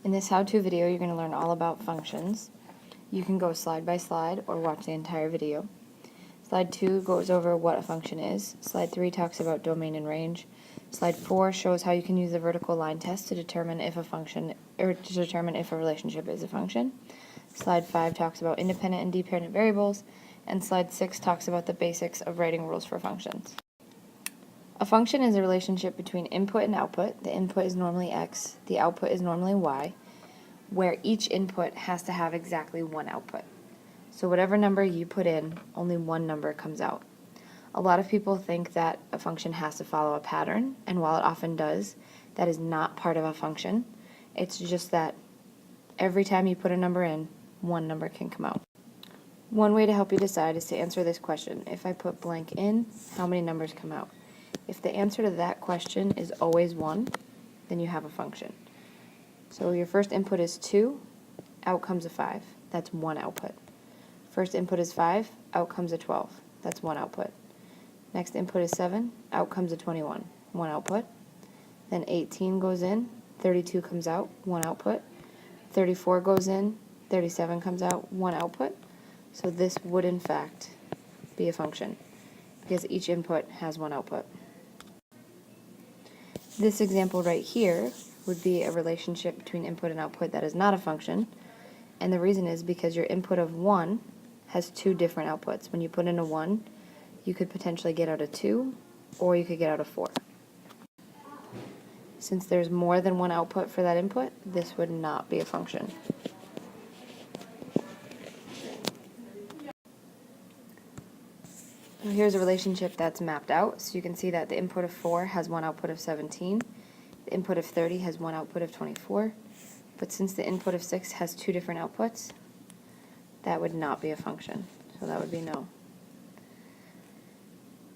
In this how-to video, you're going to learn all about functions. You can go slide by slide or watch the entire video. Slide 2 goes over what a function is. Slide 3 talks about domain and range. Slide 4 shows how you can use the vertical line test to determine if a relationship is a function. Slide 5 talks about independent and dependent variables, and slide 6 talks about the basics of writing rules for functions. A function is a relationship between input and output. The input is normally x, the output is normally y, where each input has to have exactly one output. So whatever number you put in, only one number comes out. A lot of people think that a function has to follow a pattern, and while it often does, that is not part of a function. It's just that every time you put a number in, one number can come out. One way to help you decide is to answer this question. If I put blank in, how many numbers come out? If the answer to that question is always 1, then you have a function. So your first input is 2, out comes a 5. That's one output. First input is 5, out comes a 12. That's one output. Next input is 7, out comes a 21. One output. Then 18 goes in, 32 comes out, one output. 34 goes in, 37 comes out, one output. So this would in fact be a function because each input has one output. This example right here would be a relationship between input and output that is not a function, and the reason is because your input of 1 has two different outputs. When you put in a 1, you could potentially get out a 2, or you could get out a 4. Since there's more than one output for that input, this would not be a function. So here's a relationship that's mapped out. So you can see that the input of 4 has one output of 17. The input of 30 has one output of 24. But since the input of 6 has two different outputs, that would not be a function. So that would be no.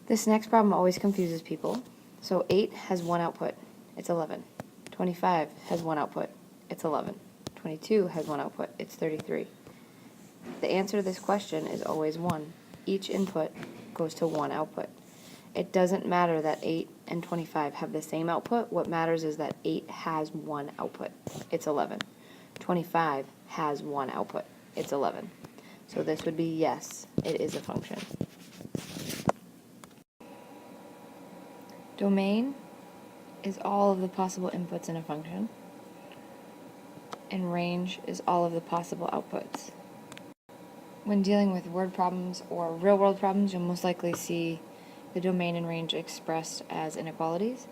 This next problem always confuses people. So 8 has one output. It's 11. 25 has one output. It's 11. 22 has one output. It's 33. The answer to this question is always 1. Each input goes to one output. It doesn't matter that 8 and 25 have the same output. What matters is that 8 has one output. It's 11. 25 has one output. It's 11. So this would be yes, it is a function. Domain is all of the possible inputs in a function, and range is all of the possible outputs. When dealing with word problems or real-world problems, you'll most likely see the domain and range expressed as inequalities.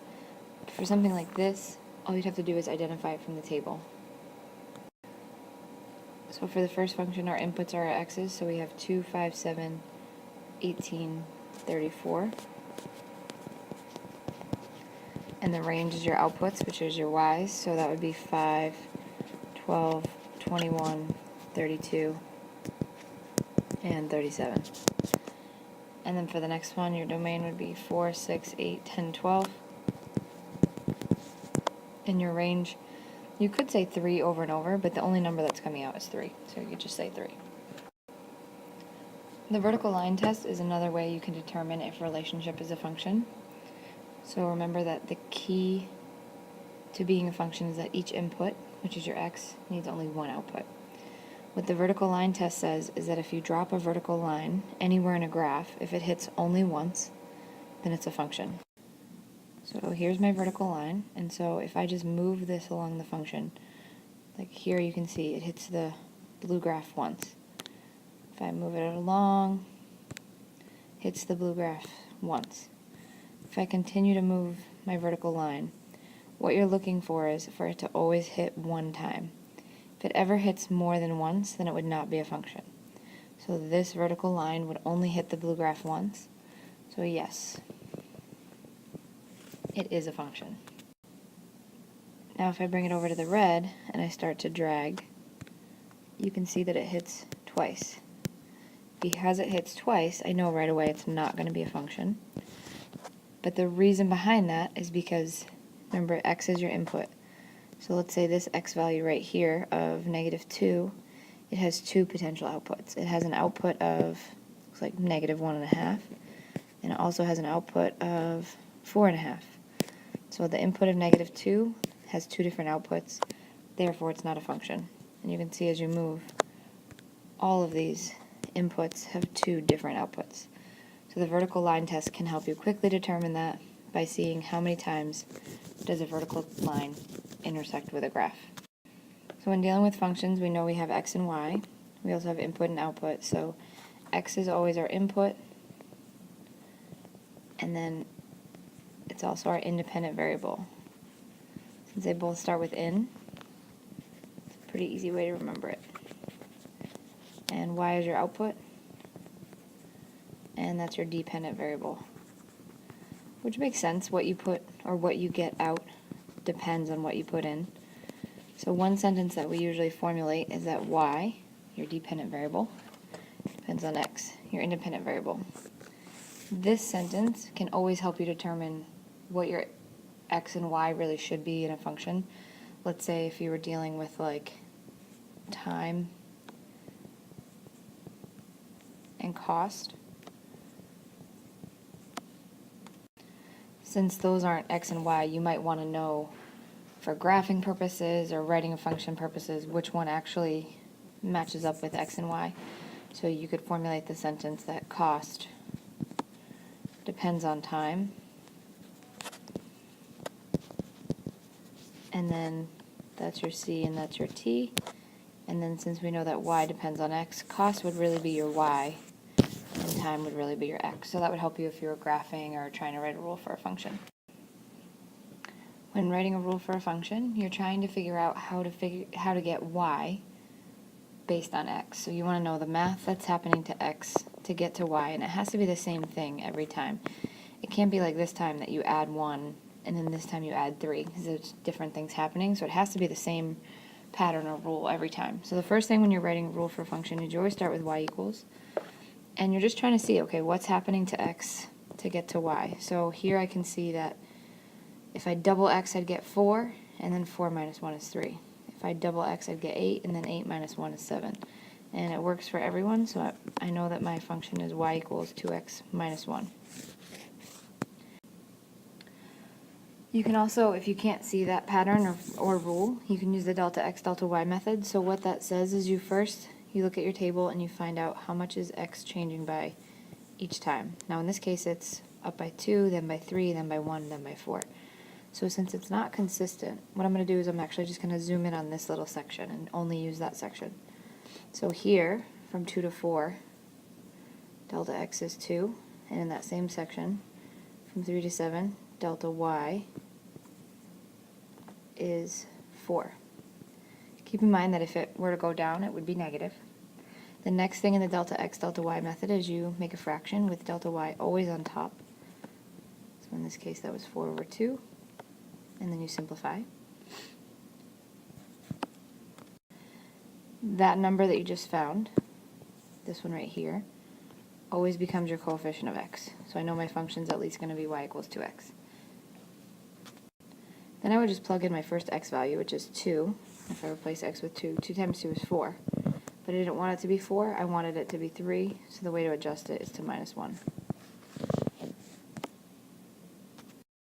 For something like this, all you'd have to do is identify it from the table. So for the first function, our inputs are our x's, so we have 2, 5, 7, 18, 34. And the range is your outputs, which is your y's, so that would be 5, 12, 21, 32, and 37. And then for the next one, your domain would be 4, 6, 8, 10, 12. And your range, you could say 3 over and over, but the only number that's coming out is 3, so you could just say 3. The vertical line test is another way you can determine if a relationship is a function. So remember that the key to being a function is that each input, which is your x, needs only one output. What the vertical line test says is that if you drop a vertical line anywhere in a graph, if it hits only once, then it's a function. So here's my vertical line, and so if I just move this along the function, like here you can see it hits the blue graph once. If I move it along, hits the blue graph once. If I continue to move my vertical line, what you're looking for is for it to always hit one time. If it ever hits more than once, then it would not be a function. So this vertical line would only hit the blue graph once. So yes, it is a function. Now if I bring it over to the red and I start to drag, you can see that it hits twice. Because it hits twice, I know right away it's not going to be a function. But the reason behind that is because, remember, x is your input. So let's say this x value right here of -2, it has two potential outputs. It has an output of, looks like -1.5, and it also has an output of 4.5. So the input of -2 has two different outputs. therefore it's not a function. And you can see as you move, all of these inputs have two different outputs. So the vertical line test can help you quickly determine that by seeing how many times does a vertical line intersect with a graph. So when dealing with functions, we know we have x and y. We also have input and output. So x is always our input, and then it's also our independent variable. Since they both start with in, it's a pretty easy way to remember it. And y is your output, and that's your dependent variable. Which makes sense. What you put or what you get out depends on what you put in. So one sentence that we usually formulate is that y, your dependent variable, depends on x, your independent variable. This sentence can always help you determine what your x and y really should be in a function. Let's say if you were dealing with like time and cost. Since those aren't x and y, you might want to know for graphing purposes or writing a function purposes which one actually matches up with x and y. So you could formulate the sentence that cost depends on time, and then that's your c and that's your t, and then since we know that y depends on x, cost would really be your y and time would really be your x. So that would help you if you were graphing or trying to write a rule for a function. When writing a rule for a function, you're trying to figure out how to get y based on x. So you want to know the math that's happening to x to get to y, and it has to be the same thing every time. It can't be like this time that you add 1 and then this time you add 3, because there's different things happening. So it has to be the same pattern or rule every time. So the first thing when you're writing a rule for a function is you always start with y equals, and you're just trying to see, okay, what's happening to x to get to y. So here I can see that if I double x, I'd get 4, and then 4 minus 1 is 3. If I double x, I'd get 8, and then 8 minus 1 is 7. And it works for everyone, so I know that my function is y equals 2x minus 1. You can also, if you can't see that pattern or rule, you can use the delta x, delta y method. So what that says is you look at your table and you find out how much is x changing by each time. Now in this case it's up by 2, then by 3, then by 1, then by 4. So since it's not consistent, what I'm going to do is I'm actually just going to zoom in on this little section and only use that section. So here, from 2 to 4, delta x is 2, and in that same section, from 3 to 7, delta y is 4. Keep in mind that if it were to go down, it would be negative. The next thing in the delta x, delta y method is you make a fraction with delta y always on top. So in this case that was 4 over 2, and then you simplify. That number that you just found, this one right here, always becomes your coefficient of x. So I know my function's at least going to be y equals 2x. Then I would just plug in my first x value, which is 2. If I replace x with 2, 2 times 2 is 4. But I didn't want it to be 4, I wanted it to be 3, so the way to adjust it is to minus 1.